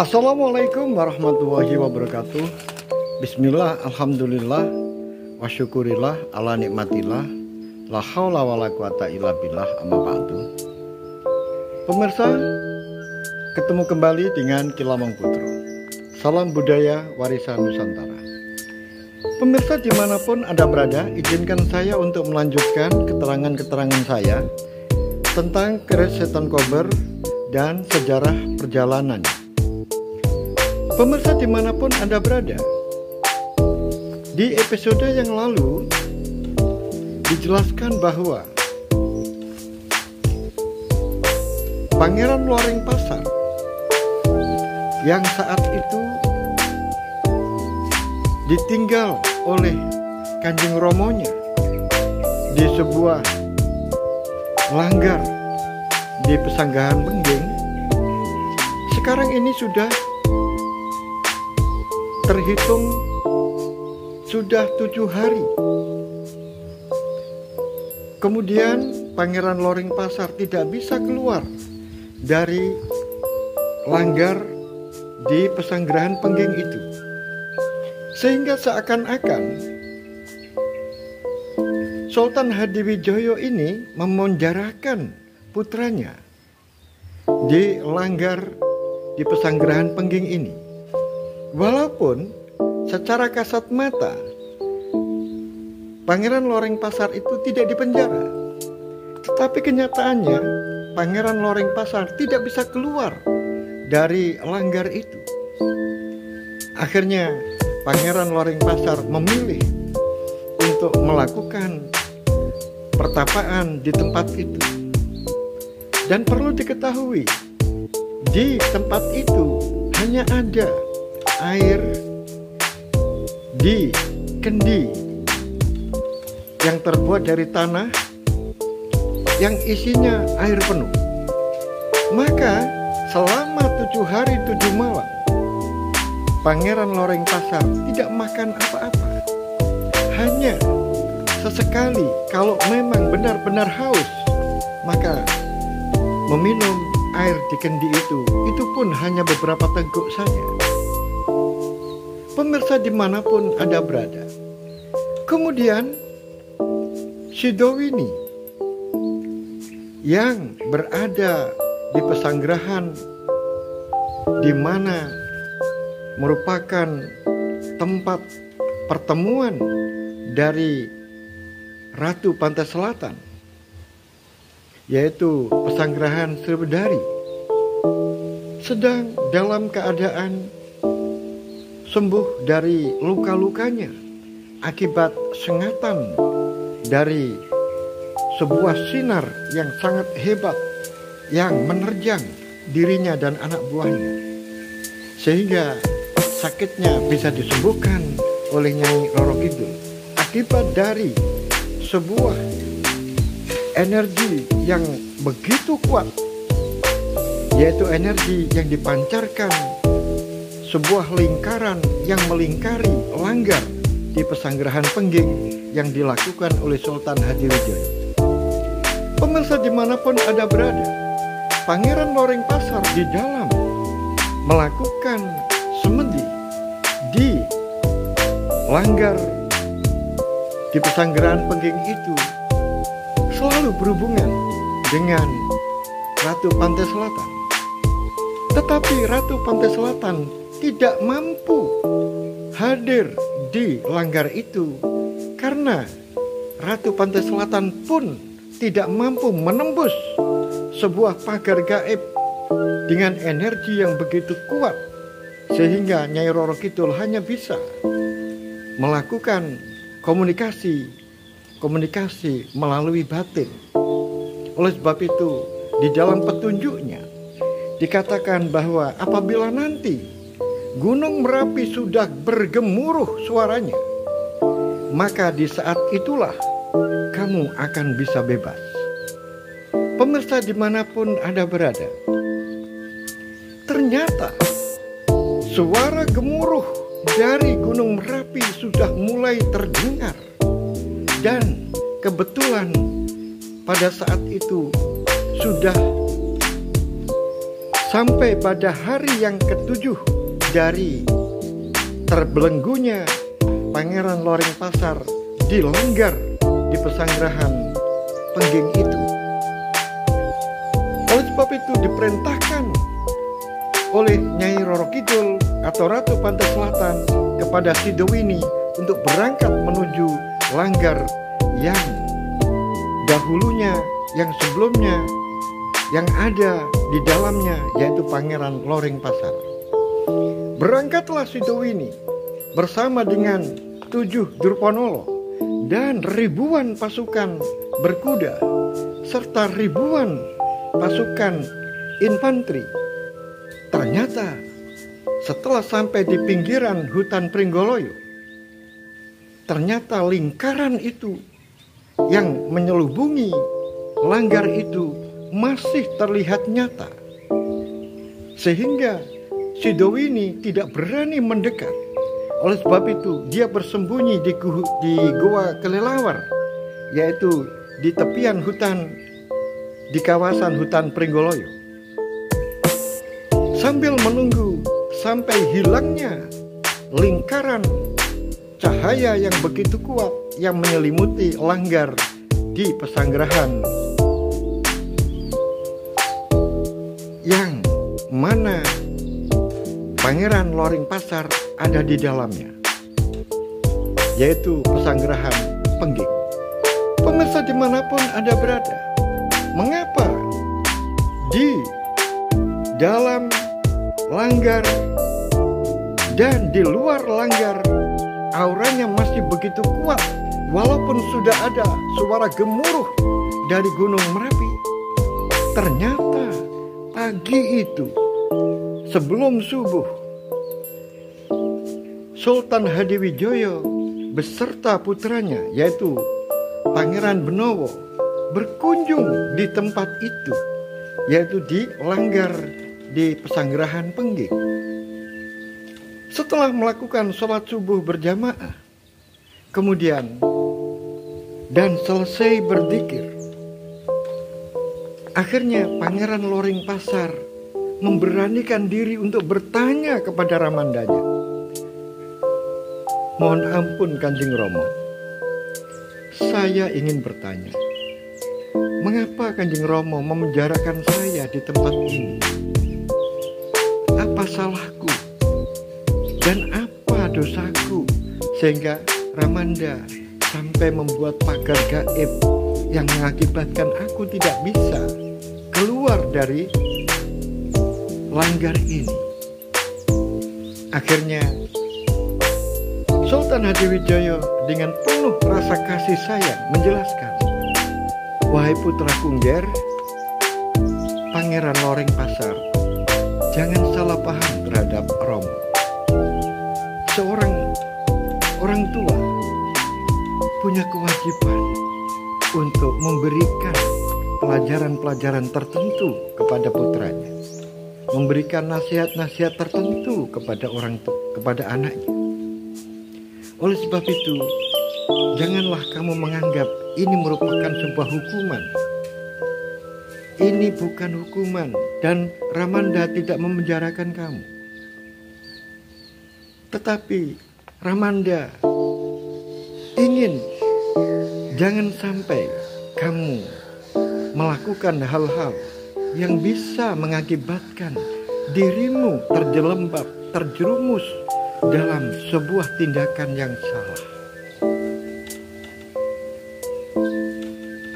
Assalamualaikum warahmatullahi wabarakatuh. Bismillah, alhamdulillah, wa syukurillah, ala nikmatillah, la haula wa la quwata illa billah, amma ba'du. Pemirsa, ketemu kembali dengan Kilamong Putro. Salam budaya warisan Nusantara. Pemirsa dimanapun Anda berada, izinkan saya untuk melanjutkan keterangan-keterangan saya tentang keris setan kober dan sejarah perjalanannya. Pemirsa dimanapun Anda berada, di episode yang lalu dijelaskan bahwa Pangeran Loring Pasar yang saat itu ditinggal oleh Kanjeng Romonya di sebuah langgar di Pesanggrahan Pengging, sekarang ini sudah terhitung sudah 7 hari. Kemudian Pangeran Loring Pasar tidak bisa keluar dari langgar di Pesanggrahan Pengging itu, sehingga seakan-akan Sultan Hadiwijoyo ini memenjarakan putranya di langgar di Pesanggrahan Pengging ini. Walaupun secara kasat mata Pangeran Loring Pasar itu tidak dipenjara, tetapi kenyataannya Pangeran Loring Pasar tidak bisa keluar dari langgar itu. Akhirnya Pangeran Loring Pasar memilih untuk melakukan pertapaan di tempat itu. Dan perlu diketahui, di tempat itu hanya ada air di kendi yang terbuat dari tanah yang isinya air penuh. Maka selama 7 hari 7 malam Pangeran Loring Pasar tidak makan apa-apa, hanya sesekali kalau memang benar-benar haus maka meminum air di kendi itu pun hanya beberapa teguk saja. Pemirsa dimanapun Anda berada, kemudian Sidowini yang berada di Pesanggrahan, di mana merupakan tempat pertemuan dari Ratu Pantai Selatan, yaitu Pesanggrahan Sriwedari, sedang dalam keadaan sembuh dari luka-lukanya akibat sengatan dari sebuah sinar yang sangat hebat yang menerjang dirinya dan anak buahnya, sehingga sakitnya bisa disembuhkan oleh Nyai Roro Kidul akibat dari sebuah energi yang begitu kuat, yaitu energi yang dipancarkan sebuah lingkaran yang melingkari langgar di Pesanggrahan Pengging yang dilakukan oleh Sultan Hadiwijoyo. Pemirsa dimanapun Anda berada, Pangeran Loring Pasar di dalam melakukan semedi di langgar di Pesanggrahan Pengging itu selalu berhubungan dengan Ratu Pantai Selatan. Tetapi Ratu Pantai Selatan tidak mampu hadir di langgar itu karena Ratu Pantai Selatan pun tidak mampu menembus sebuah pagar gaib dengan energi yang begitu kuat, sehingga Nyai Roro Kidul hanya bisa melakukan komunikasi melalui batin. Oleh sebab itu, di dalam petunjuknya dikatakan bahwa apabila nanti Gunung Merapi sudah bergemuruh suaranya, maka di saat itulah kamu akan bisa bebas. Pemirsa dimanapun Anda berada, ternyata suara gemuruh dari Gunung Merapi sudah mulai terdengar. Dan kebetulan pada saat itu sudah sampai pada hari yang ketujuh dari terbelenggunya Pangeran Loreng Pasar dilanggar di pesanggerahan Pengging itu. Oleh sebab itu diperintahkan oleh Nyai Roro Kidul atau Ratu Pantai Selatan kepada Sidowini untuk berangkat menuju langgar yang dahulunya, yang sebelumnya, yang ada di dalamnya, yaitu Pangeran Loreng Pasar. Berangkatlah Sidowini bersama dengan 7 Durpanolo dan ribuan pasukan berkuda serta ribuan pasukan infanteri. Ternyata setelah sampai di pinggiran hutan Pringgoloyo, ternyata lingkaran itu yang menyelubungi langgar itu masih terlihat nyata, sehingga Sidowini tidak berani mendekat. Oleh sebab itu dia bersembunyi di Goa Kelelawar, yaitu di tepian hutan, di kawasan hutan Pringgoloyo, sambil menunggu sampai hilangnya lingkaran cahaya yang begitu kuat yang menyelimuti langgar di pesanggerahan, yang mana Pangeran Loreng Pasar ada di dalamnya, yaitu pesanggerahan Pengging. Pemirsa dimanapun Anda berada, mengapa di dalam langgar dan di luar langgar auranya masih begitu kuat, walaupun sudah ada suara gemuruh dari Gunung Merapi? Ternyata pagi itu sebelum subuh, Sultan Hadiwijoyo beserta putranya yaitu Pangeran Benowo berkunjung di tempat itu, yaitu di langgar di pesanggerahan Pengging. Setelah melakukan sholat subuh berjamaah, kemudian dan selesai berzikir, akhirnya Pangeran Loreng Pasar memberanikan diri untuk bertanya kepada ramandanya. Mohon ampun Kanjeng Romo, saya ingin bertanya, mengapa Kanjeng Romo memenjarakan saya di tempat ini? Apa salahku dan apa dosaku sehingga Ramanda sampai membuat pagar gaib yang mengakibatkan aku tidak bisa keluar dari langgar ini? Akhirnya Sultan Hadiwijoyo dengan penuh rasa kasih sayang menjelaskan, wahai putra Kungger, Pangeran Loreng Pasar, jangan salah paham terhadap Romo. Seorang orang tua punya kewajiban untuk memberikan pelajaran-pelajaran tertentu kepada putranya, memberikan nasihat-nasihat tertentu kepada kepada anaknya. Oleh sebab itu, janganlah kamu menganggap ini merupakan sebuah hukuman. Ini bukan hukuman dan Ramanda tidak memenjarakan kamu. Tetapi Ramanda ingin jangan sampai kamu melakukan hal-hal yang bisa mengakibatkan dirimu terjerumus dalam sebuah tindakan yang salah.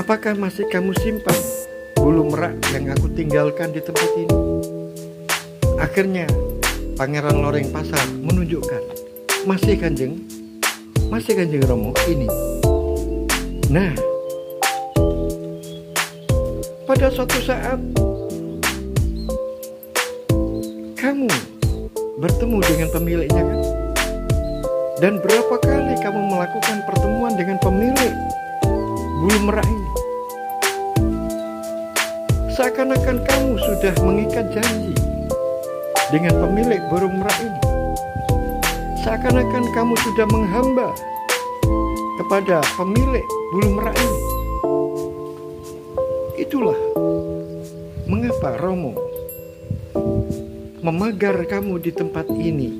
Apakah masih kamu simpan bulu merak yang aku tinggalkan di tempat ini? Akhirnya Pangeran Loreng Pasar menunjukkan, masih Kanjeng Romo ini. Nah, pada suatu saat kamu bertemu dengan pemiliknya kan? Dan berapa kali kamu melakukan pertemuan dengan pemilik bulu merak ini? Seakan-akan kamu sudah mengikat janji dengan pemilik burung merak ini. Seakan-akan kamu sudah menghamba kepada pemilik bulu merak ini. Itulah mengapa Romo memagar kamu di tempat ini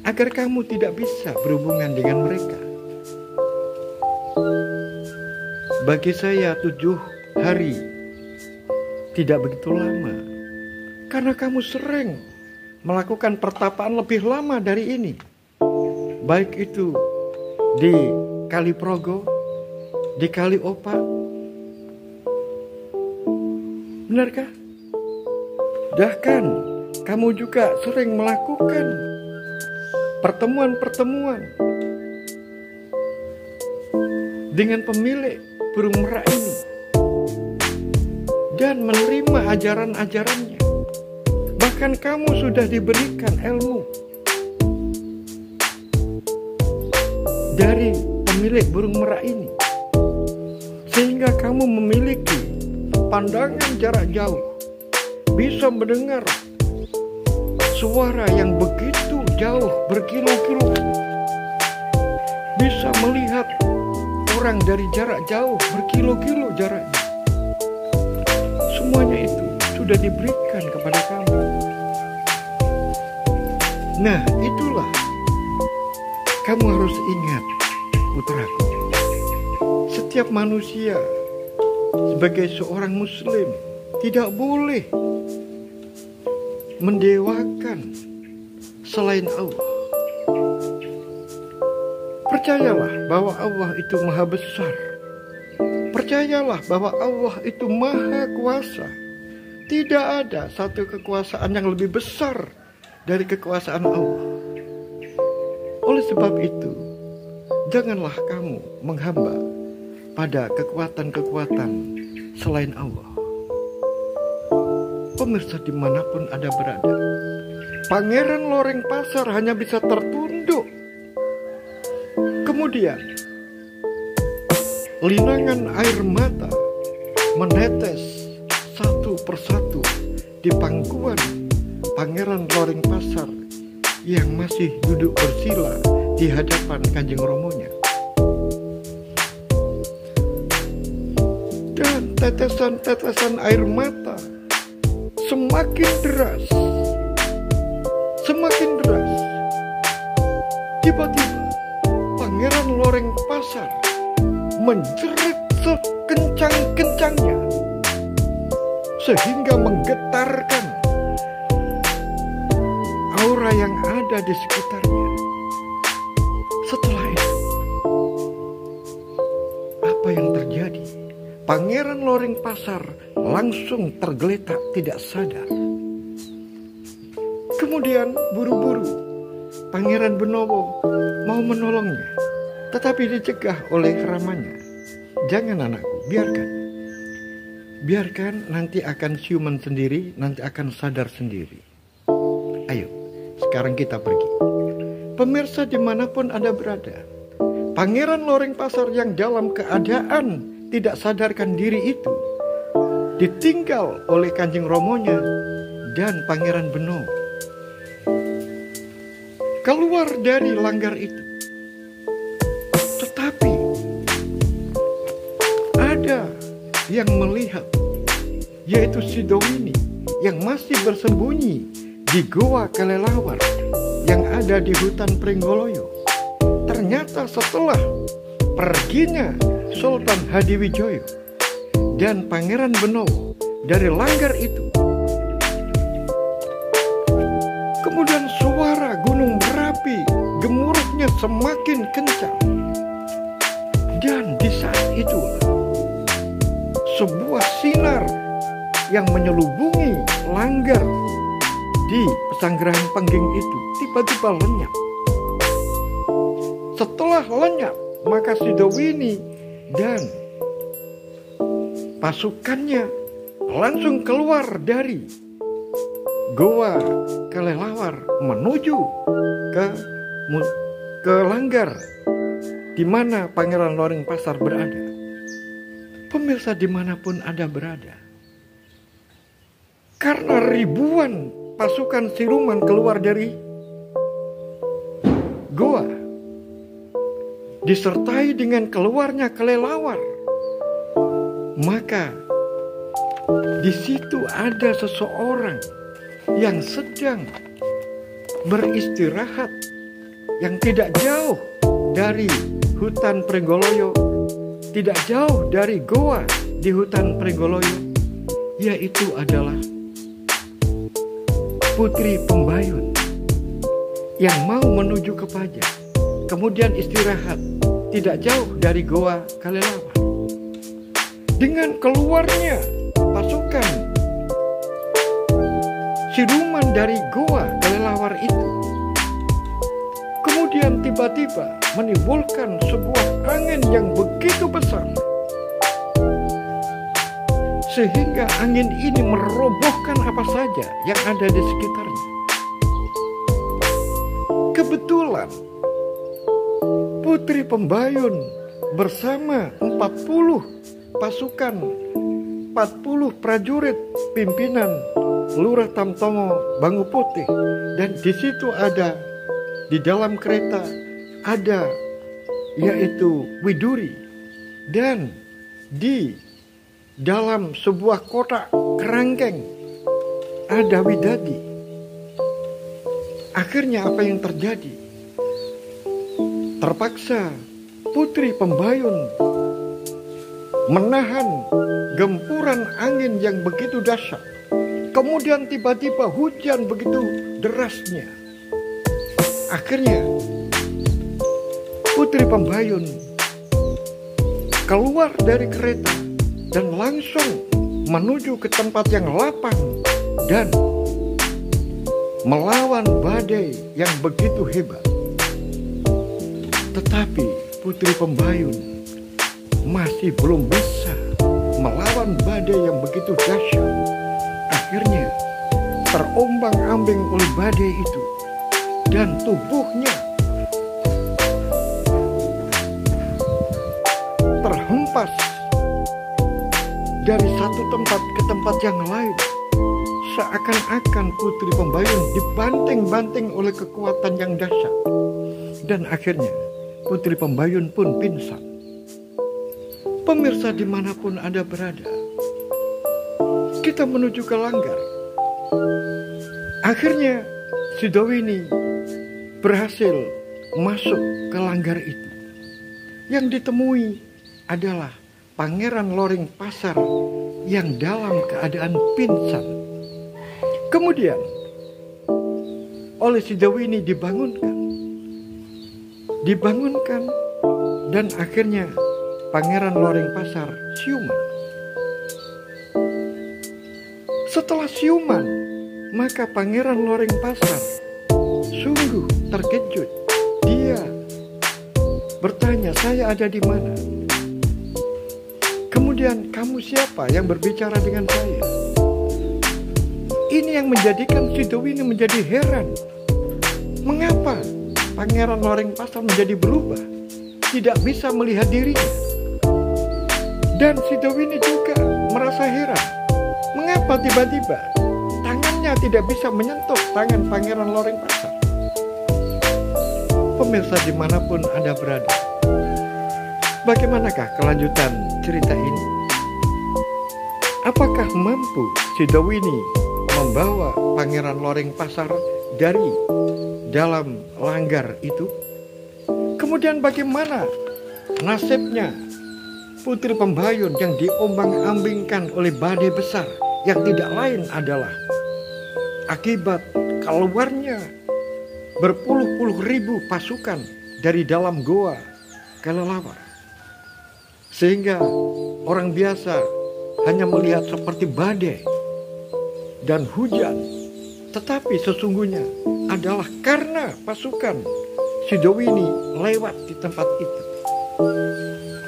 agar kamu tidak bisa berhubungan dengan mereka. Bagi saya 7 hari tidak begitu lama, karena kamu sering melakukan pertapaan lebih lama dari ini, baik itu di Kali Progo, di Kali Opa. Benarkah? Bahkan kamu juga sering melakukan pertemuan-pertemuan dengan pemilik burung merak ini dan menerima ajaran-ajarannya. Bahkan kamu sudah diberikan ilmu dari pemilik burung merak ini, sehingga kamu memiliki pandangan jarak jauh, bisa mendengar suara yang begitu jauh berkilo-kilo, bisa melihat orang dari jarak jauh berkilo-kilo jaraknya. Semuanya itu sudah diberikan kepada kamu. Nah, itulah kamu harus ingat, putraku. Setiap manusia sebagai seorang muslim tidak boleh mendewakan selain Allah. Percayalah bahwa Allah itu maha besar. Percayalah bahwa Allah itu maha kuasa. Tidak ada satu kekuasaan yang lebih besar dari kekuasaan Allah. Oleh sebab itu, janganlah kamu menghamba pada kekuatan-kekuatan selain Allah. Pemirsa dimanapun Anda berada, Pangeran Loreng Pasar hanya bisa tertunduk. Kemudian linangan air mata menetes satu persatu di pangkuan Pangeran Loreng Pasar yang masih duduk bersila di hadapan Kanjeng Romonya. Dan tetesan-tetesan air mata semakin deras, semakin deras. Tiba-tiba Pangeran Loreng Pasar menjerit sekencang-kencangnya sehingga menggetarkan aura yang ada di sekitarnya. Setelah itu, apa yang terjadi? Pangeran Loreng Pasar langsung tergeletak tidak sadar. Kemudian buru-buru Pangeran Benowo mau menolongnya, tetapi dicegah oleh ramanya. Jangan anakku, biarkan nanti akan siuman sendiri, nanti akan sadar sendiri. Ayo, sekarang kita pergi. Pemirsa dimanapun Anda berada, Pangeran Loreng Pasar yang dalam keadaan tidak sadarkan diri itu ditinggal oleh Kanjeng Romonya dan Pangeran Benowo. Keluar dari langgar itu, tetapi ada yang melihat, yaitu Sidowini yang masih bersembunyi di Goa Kelelawar yang ada di hutan Pringgoloyo. Ternyata setelah perginya Sultan Hadiwijoyo dan Pangeran Benowo dari langgar itu, kemudian suara Gunung Merapi gemuruhnya semakin kencang. Dan di saat itu sebuah sinar yang menyelubungi langgar di Pesanggerahan Pengging itu tiba-tiba lenyap. Setelah lenyap, maka Sidowini dan pasukannya langsung keluar dari Goa Kelelawar menuju ke langgar di mana Pangeran Loreng Pasar berada. Pemirsa dimanapun Anda berada, karena ribuan pasukan siluman keluar dari goa, disertai dengan keluarnya kelelawar, maka di situ ada seseorang yang sedang beristirahat, yang tidak jauh dari hutan Pringgoloyo, tidak jauh dari goa di hutan Pringgoloyo, yaitu adalah Putri Pembayun yang mau menuju ke Paja, kemudian istirahat tidak jauh dari goa Kelelawar. Dengan keluarnya pasukan siluman dari goa Kelelawar itu, kemudian tiba-tiba menimbulkan sebuah angin yang begitu besar, sehingga angin ini merobohkan apa saja yang ada di sekitarnya. Kebetulan Putri Pembayun bersama 40 pasukan, 40 prajurit pimpinan Lurah Tamtongo Bangu Putih, dan di situ ada, di dalam kereta ada yaitu Widuri, dan di dalam sebuah kotak kerangkeng ada Widadi. Akhirnya apa yang terjadi? Terpaksa Putri Pembayun menahan gempuran angin yang begitu dahsyat. Kemudian tiba-tiba hujan begitu derasnya. Akhirnya Putri Pembayun keluar dari kereta dan langsung menuju ke tempat yang lapang dan melawan badai yang begitu hebat. Tetapi Putri Pembayun masih belum bisa melawan badai yang begitu dahsyat. Akhirnya terombang-ambing oleh badai itu, dan tubuhnya terhempas dari satu tempat ke tempat yang lain. Seakan-akan Putri Pembayun dibanting-banting oleh kekuatan yang dahsyat. Dan akhirnya Putri Pembayun pun pingsan. Pemirsa dimanapun Anda berada, kita menuju ke Langgar. Akhirnya Sidowini berhasil masuk ke Langgar itu. Yang ditemui adalah Pangeran Loring Pasar yang dalam keadaan pingsan. Kemudian oleh Sidowini dibangunkan, dan akhirnya Pangeran Loring Pasar siuman. Setelah siuman, maka Pangeran Loring Pasar sungguh terkejut. Dia bertanya, "Saya ada di mana?" Kemudian, "Kamu siapa yang berbicara dengan saya?" Ini yang menjadikan Sidowini menjadi heran. Mengapa Pangeran Loring Pasar menjadi berubah, tidak bisa melihat dirinya? Dan Sidowini juga merasa heran. Mengapa tiba-tiba tangannya tidak bisa menyentuh tangan Pangeran Loring Pasar? Pemirsa dimanapun Anda berada, bagaimanakah kelanjutan cerita ini? Apakah mampu Sidowini membawa Pangeran Loring Pasar dari dalam Langgar itu? Kemudian bagaimana nasibnya Putri Pembayun yang diombang-ambingkan oleh badai besar yang tidak lain adalah akibat keluarnya berpuluh-puluh ribu pasukan dari dalam goa Kelelawar, sehingga orang biasa hanya melihat seperti badai dan hujan, tetapi sesungguhnya adalah karena pasukan Sidowini lewat di tempat itu.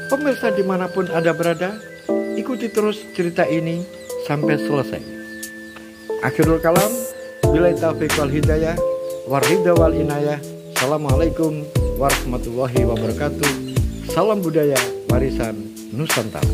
Pemirsa dimanapun Anda berada, ikuti terus cerita ini sampai selesai. Akhirul kalam, billahi taufiq wal hidayah, waridha wal inayah. Assalamualaikum warahmatullahi wabarakatuh. Salam budaya warisan Nusantara.